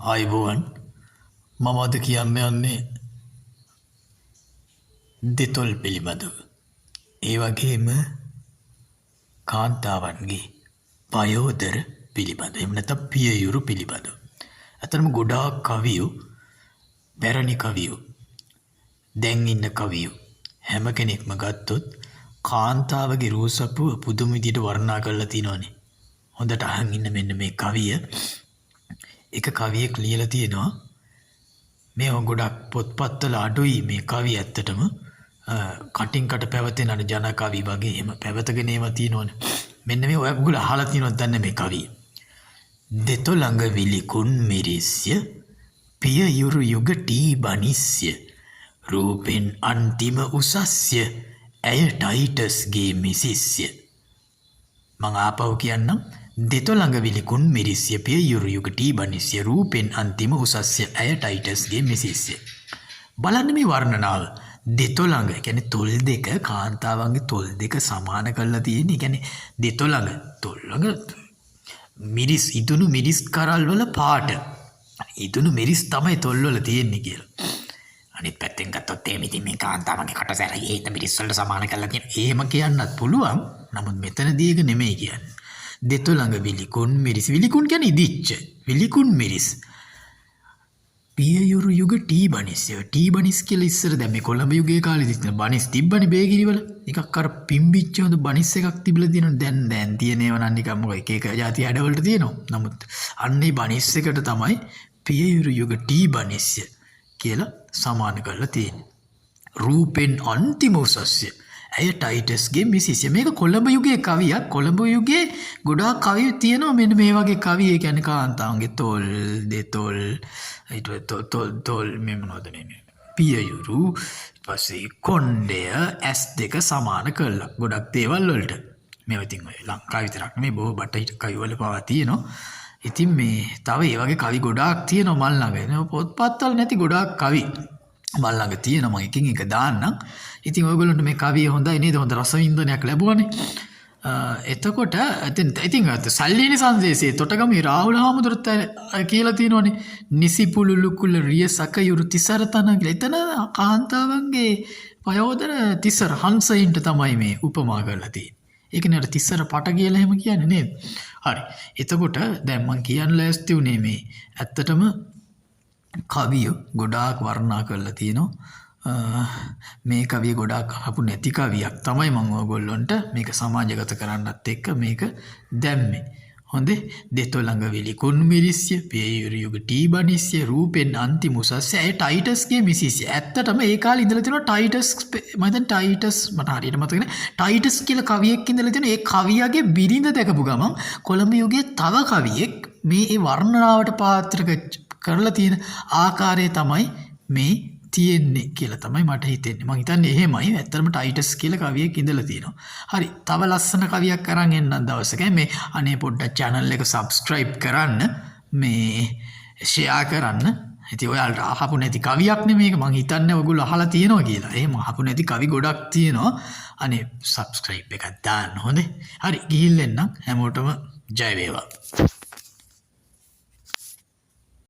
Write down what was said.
ආයුබෝවන් මම අද කියන්න යන්නේ දෙතොල් පිළිබඳව. ඒ වගේම කාන්තාවන්ගේ පයෝදර පිළිබඳව. එහෙම නැත්නම් පියයුරු පිළිබඳව. අතරම ගොඩාක් කවියෝ, පැරණි කවියෝ, දැන් ඉන්න කවියෝ හැම කෙනෙක්ම ගත්තොත් කාන්තාවගේ රූසපුව පුදුම විදියට වර්ණනා කරලා තිනවනේ. හොඳට අහන් ඉන්න මෙන්න මේ කවිය. එක කවියෙක් ලියලා තියෙනවා මේ ගොඩක් පොත්පත්වල අඩුයි මේ කවි ඇත්තටම කටින් කට පැවතෙන අර ජන කවි වගේ එහෙම පැවතගෙන ඒවා තියෙනවනේ. මෙන්න මේ ඔයගොල්ලෝ අහලා තියෙනවද දන්නේ මේ කවිය. දෙතොළඟ විලිකුන් මිරිස්ය පිය යුරු යුග ටී බනිස්ය රූපෙන් අන්තිම උසස්ය ඇය ටයිටස්ගේ මිසිස්ය. මං ආපහු කියන්නම්. දෙතොළඟ විලිකුන් මිරිස්ය පිය යුරු යුග ටී බනිස්ය රූපෙන් අන්තිම උසස්ය ඇය ටයිටස්ගේ මිසිස්ය. බලන්න මේ වර්ණනාව. දෙතොළඟ කියන්නේ තොල් දෙක, කාන්තාවන්ගේ තොල් දෙක සමාන කරලා තියෙන්නේ. කියන්නේ දෙතොළඟ තොල්ළඟ මිරිස් ඉදුණු මිරිස් කරල් වල පාට. ඉදුණු මිරිස් තමයි තොල් වල තියෙන්නේ කියලා. අනිත් පැත්තෙන් ගත්තොත් ඉතින් මේ කාන්තාවන්ගේ කටසැර හේත මිරිස් වලට සමාන කරලා තියෙන. එහෙම කියන්නත් පුළුවන්. නමුත් මෙතනදී ඒක නෙමෙයි කියන්නේ. දෙතොළඟ විලිකුන් මිරිස්. විලිකුන් කියන්නේ ඉදිච්ච. විලිකුන් මිරිස්. පියයුරු යුග ටී බනිස්ය. ටී බනිස් කියලා ඉස්සර දැන් මේ කොළඹ යුගයේ කාලේ තිබ්බ බනිස් තිබ්බනේ බේගිරි වල. එකක් අර පිම්බිච්ච හොඳ බනිස් එකක් තිබිලා තියෙනවා. දැන් තියෙනේව නම් නිකන් මොකද එක එක જાති හැඩවලට තියෙනවා. නමුත් අන්නේ බනිස් එකට තමයි පියයුරු යුග ටී බනිස්ය කියලා සමාන කරලා තියෙන්නේ. රූපෙන් අන්තිම උසස්ය ඇය ටයිටස්ගේ මිසිස්ය. මේක කොළඹ යුගයේ කවියක්. කොළඹ යුගයේ ගොඩාක් කවි තියෙනවා මෙන්න මේ වගේ කවි. ඒ කියන්නේ කාන්තාවන්ගේ තොල්, දෙතොල්, තොල් මේ මොනවද නේ? පියයුරු, ඊට පස්සේ කොණ්ඩය, ඇස් දෙක සමාන කරලා ගොඩක් දේවල් වලට. මේවා ඉතින් ඔය ලංකාව විතරක් නෙමෙයි බොහෝ බටහිර කවි වල පවා තියෙනවා. ඉතින් මේ තව ඒ වගේ කවි ගොඩාක් තියෙනවා මල් ළඟ. පොත්පත්වල නැති ගොඩාක් කවි මල් ළඟ තියෙනවා. මම එකින් එක දාන්නම්. ඉතින් ඔයගොල්ලන්ට මේ කවිය හොඳයි නේද? හොඳ රසවින්දනයක් ලැබුවානේ. එතකොට ඉතින් සල්ලිනි සංදේශයේ තොටගමේ රාහුල හාමුදුරුවෝ කියලා තියෙනවනේ නිසි පුලුලු කුල රිය සකයුරු තිසරතන කියලා. එතන කාන්තාවන්ගේ පයෝදර තිසර හංසයින්ට තමයි මේ උපමා කරලා තියෙන්නේ. ඒකනේ අර තිසර පට කියලා එහෙම කියන්නේ නේද? හරි. එතකොට දැන් මම කියන්න ලෑස්ති උනේ මේ ඇත්තටම කවිය ගොඩාක් වර්ණනා කරලා තියෙනවා. මේ කවිය ගොඩාක් අහපු නැති කවියක් තමයි මම ඔයගොල්ලන්ට මේක සමාජගත කරන්නත් එක්ක මේක දැම්මේ. හොඳේ. දෙතොළඟ විලිකුන් මිරිස්ය පියයුරු යුග ටී බනිස්ය රූපෙන් අන්තිම උසස්ය ඇය ටයිටස්ගේ මිසිස්ය. ඇත්තටම ඒ කාලේ ඉඳලා තියෙනවා ටයිටස්. මම දැන් ටයිටස් මට හරියට මතක නැහැ. ටයිටස් කියලා කවියෙක් ඉඳලා තියෙනවා. ඒ කවියගේ බිරිඳ දැකපු ගමන් කොළඹ යුගයේ තව කවියෙක් මේ වර්ණනාවට පාත්‍ර කරලා තියෙන ආකාරය තමයි මේ තියෙන්නේ කියලා තමයි මට හිතෙන්නේ. මම හිතන්නේ එහෙමයි. ඇත්තටම ටයිටස් කියලා කවියෙක් ඉඳලා තියෙනවා. හරි. තව ලස්සන කවියක් අරන් එන්නම් දවසක. මේ අනේ පොඩ්ඩක් channel එක subscribe කරන්න. මේ share කරන්න. ඉතින් ඔයාලට අහපු නැති කවියක් නෙමෙයි මේක. මම හිතන්නේ ඔයගොල්ලෝ අහලා තියෙනවා කියලා. එහෙම අහපු නැති කවි ගොඩක් තියෙනවා. අනේ subscribe එකක් දාන්න හොඳේ. හරි. ගිහින් එන්නම්. හැමෝටම ජය වේවා.